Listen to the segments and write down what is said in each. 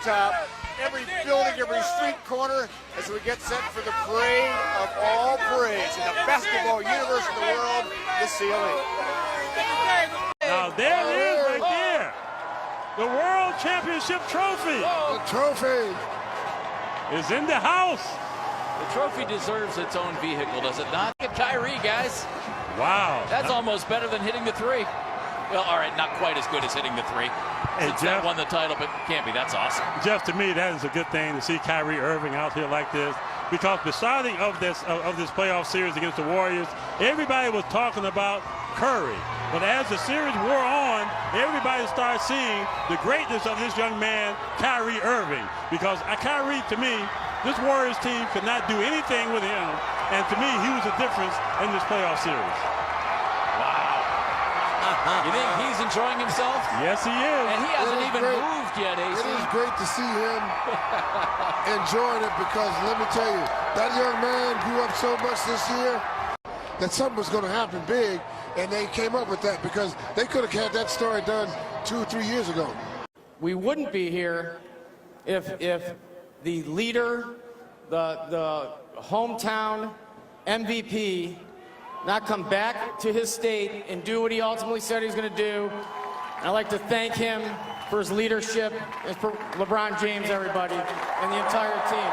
every building, every street corner as we get set for the parade of all parades in the basketball universe of the world, the CLE. Now there it is right there. The World Championship trophy. The trophy is in the house. The trophy deserves its own vehicle, does it not? Look at Kyrie, guys. Wow. That's almost better than hitting the three. Well, all right, not quite as good as hitting the three. Hey, Since Jeff, that won the title, but can't be. That's awesome. Jeff, to me, that is a good thing to see Kyrie Irving out here like this. Because besides of this playoff series against the Warriors, everybody was talking about Curry. But as the series wore on, everybody started seeing the greatness of this young man, Kyrie Irving. Because Kyrie, to me, this Warriors team could not do anything with him. And to me, he was the difference in this playoff series. Wow. You think he's enjoying himself? Yes, he is. And he hasn't even moved yet, AC. It is great to see him enjoying it because, let me tell you, that young man grew up so much this year that something was going to happen big, and they came up with that because they could have had that story done 2 or 3 years ago. We wouldn't be here if the leader, the hometown MVP, not come back to his state and do what he ultimately said he was going to do. And I'd like to thank him for his leadership and for LeBron James, everybody, and the entire team.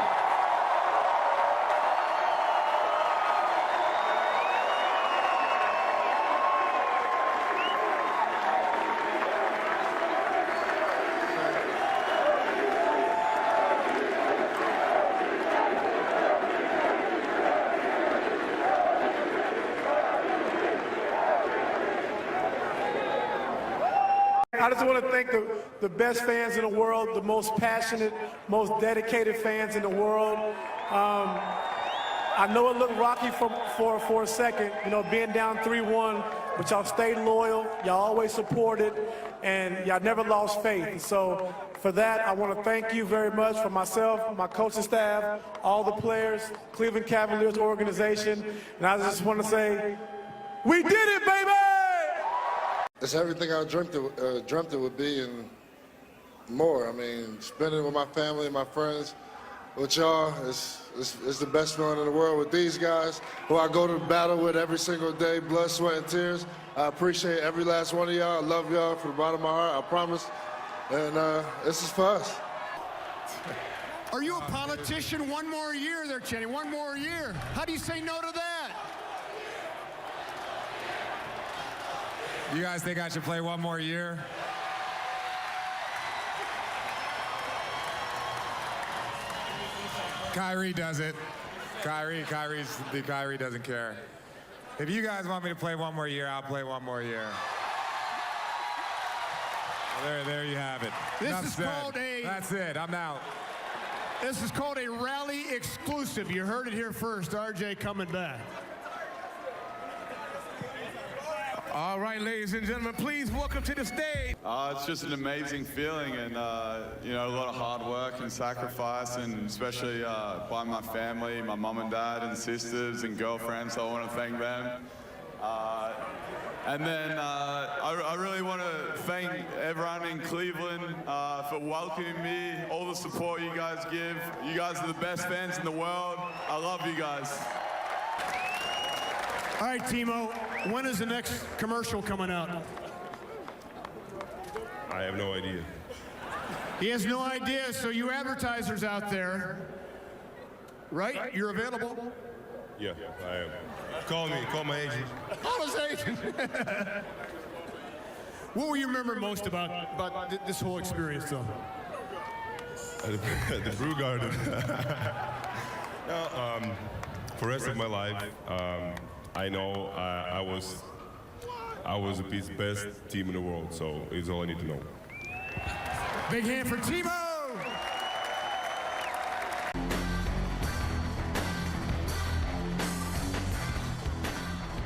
I just want to thank the best fans in the world, the most passionate, most dedicated fans in the world. I know it looked rocky for a second, you know, being down 3-1, but y'all stayed loyal, y'all always supported, and y'all never lost faith. So for that, I want to thank you very much for myself, my coaching staff, all the players, Cleveland Cavaliers organization, and I just want to say, we did it, baby! It's everything I dreamt it would be and more. I mean, spending with my family and my friends, with y'all, is the best feeling in the world. With these guys, who I go to battle with every single day, blood, sweat, and tears. I appreciate every last one of y'all. I love y'all from the bottom of my heart, I promise. And this is for us. Are you a politician? One more year there, Chenny, one more year. How do you say no to that? You guys think I should play one more year? Kyrie does it. Kyrie doesn't care. If you guys want me to play one more year, I'll play one more year. There you have it. That's it. I'm out. This is called a rally exclusive. You heard it here first. RJ coming back. All right, ladies and gentlemen, please welcome to the stage. It's just an amazing feeling, and you know, a lot of hard work and sacrifice, and especially by my family, my mom and dad and sisters and girlfriends. So I want to thank them. And then I really want to thank everyone in Cleveland for welcoming me, all the support you guys give. You guys are the best fans in the world. I love you guys. All right, Timo, when is the next commercial coming out? I have no idea. He has no idea, so you advertisers out there, right? You're available? Yeah, I am. Call my agent. Call his agent. What will you remember most about this whole experience, though? The Brew Garden. For the rest of my life, I know I was the best team in the world, so it's all I need to know. Big hand for Timo!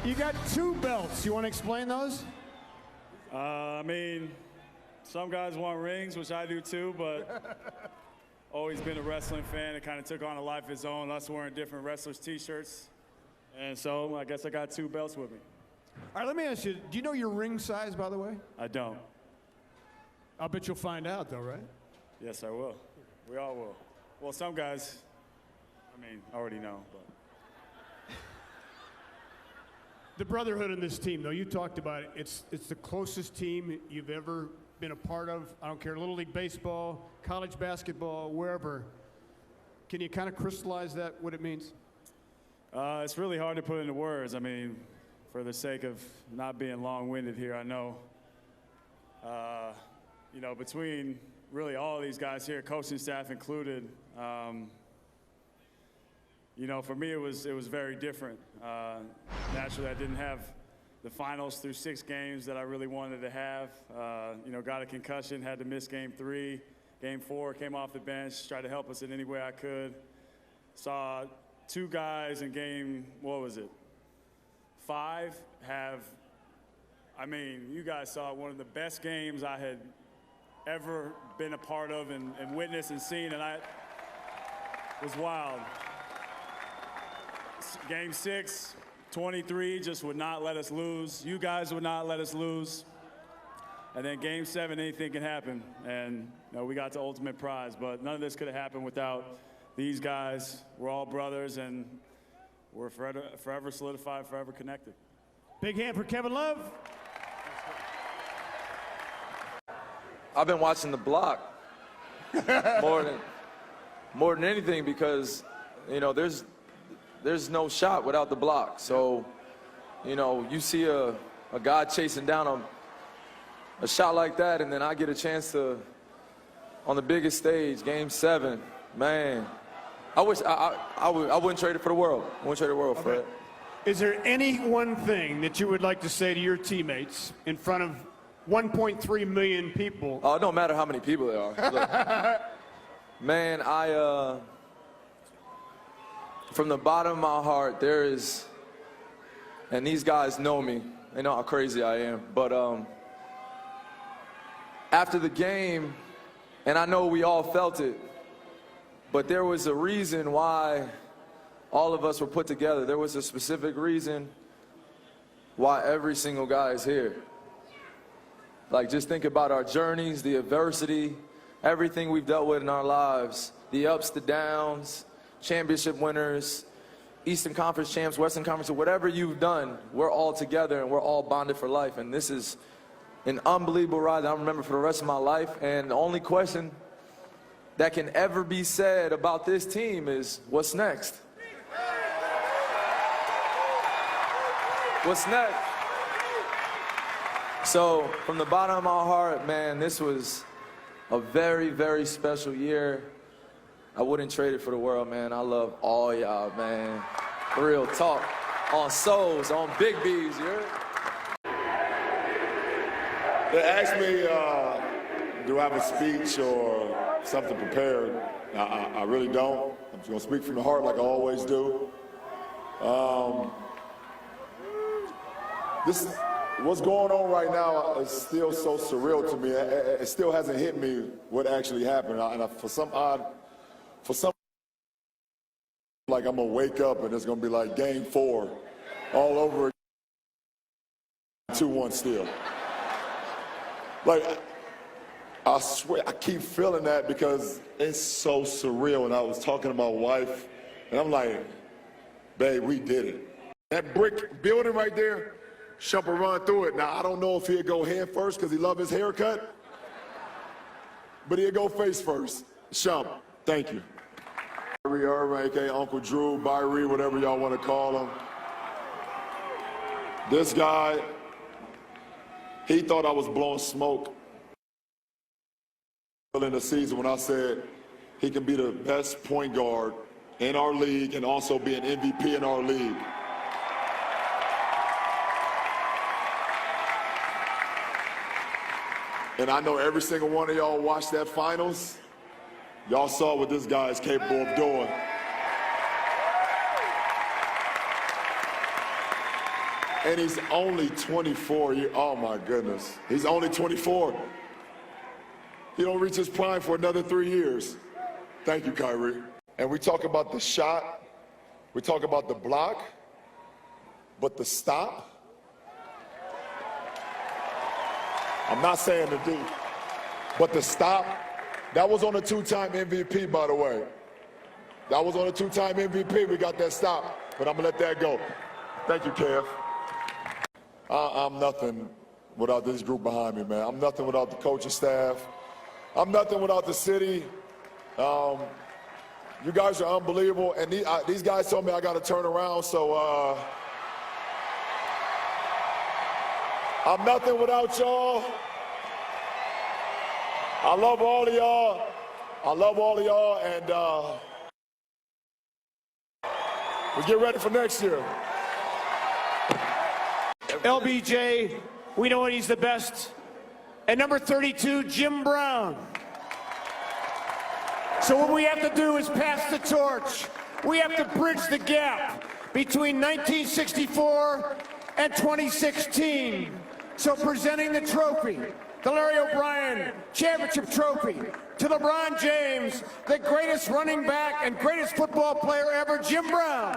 You got 2 belts. You want to explain those? I mean, some guys want rings, which I do too, but always been a wrestling fan. It kind of took on a life of its own, us wearing different wrestlers' T-shirts. And so I guess I got 2 belts with me. All right, let me ask you, do you know your ring size, by the way? I don't. I'll bet you'll find out, though, right? Yes, I will. We all will. Well, some guys, I mean, already know. But. The brotherhood in this team, though, you talked about it. It's the closest team you've ever been a part of. I don't care, Little League baseball, college basketball, wherever. Can you kind of crystallize that, what it means? It's really hard to put into words. I mean, for the sake of not being long-winded here, I know, you know, between really all of these guys here, coaching staff included, you know, for me it was very different. Naturally, I didn't have the finals through 6 games that I really wanted to have. You know, got a concussion, had to miss Game 3. Game 4, came off the bench, tried to help us in any way I could. Saw 2 guys in game, what was it, 5 have, I mean, you guys saw one of the best games I had ever been a part of and witnessed and seen, and I was wild. Game 6, 23, just would not let us lose. You guys would not let us lose. And then Game 7, anything can happen. And you know, we got to ultimate prize, but none of this could have happened without these guys. We're all brothers, and we're forever solidified, forever connected. Big hand for Kevin Love. I've been watching the block more than anything because, you know, there's no shot without the block. So, you know, you see a guy chasing down a shot like that, and then I get a chance to, on the biggest stage, Game 7, man, I wish I wouldn't trade it for the world. I wouldn't trade the world for it. Is there any one thing that you would like to say to your teammates in front of 1.3 million people? Oh, it don't matter how many people there are. Look, man, from the bottom of my heart, there is, and these guys know me. They know how crazy I am. But after the game, and I know we all felt it, but there was a reason why all of us were put together. There was a specific reason why every single guy is here. Like, just think about our journeys, the adversity, everything we've dealt with in our lives, the ups, the downs, championship winners, Eastern Conference champs, Western Conference, whatever you've done, we're all together and we're all bonded for life. And this is an unbelievable ride that I'll remember for the rest of my life. And the only question that can ever be said about this team is, what's next? What's next? So from the bottom of my heart, man, this was a very, very special year. I wouldn't trade it for the world, man. I love all y'all, man. Real talk. On souls, on big B's, you heard? They asked me, do I have a speech or something prepared? I really don't. I'm just going to speak from the heart like I always do. What's going on right now is still so surreal to me. It still hasn't hit me what actually happened. And for some, like I'm gonna wake up and it's gonna be like Game 4 all over again, 2-1 still. Like, I swear, I keep feeling that because it's so surreal. And I was talking to my wife, and I'm like, babe, we did it. That brick building right there, Shump will run through it. Now, I don't know if he'll go head first because he love his haircut, but he'll go face first. Shump, thank you. Kyrie Irving, a.k.a. Uncle Drew, Byrie, whatever y'all want to call him. This guy, he thought I was blowing smoke in the season when I said he can be the best point guard in our league and also be an MVP in our league. And I know every single one of y'all watched that finals. Y'all saw what this guy is capable of doing. And he's only 24 years, oh my goodness. He's only 24. He don't reach his prime for another 3 years. Thank you, Kyrie. And we talk about the shot, we talk about the block, but the stop, I'm not saying to do, but the stop, That was on a 2-time MVP, by the way. That was on a 2-time MVP. We got that stop, but I'm going to let that go. Thank you, Kev. I'm nothing without this group behind me, man. I'm nothing without the coaching staff. I'm nothing without the city. You guys are unbelievable, and these guys told me I got to turn around, so I'm nothing without y'all. I love all of y'all. I love all of y'all, and we get ready for next year. LBJ, we know he's the best. At number 32, Jim Brown. So what we have to do is pass the torch. We have to bridge the gap between 1964 and 2016. So presenting the trophy, the Larry O'Brien Championship Trophy, to LeBron James, the greatest running back and greatest football player ever, Jim Brown.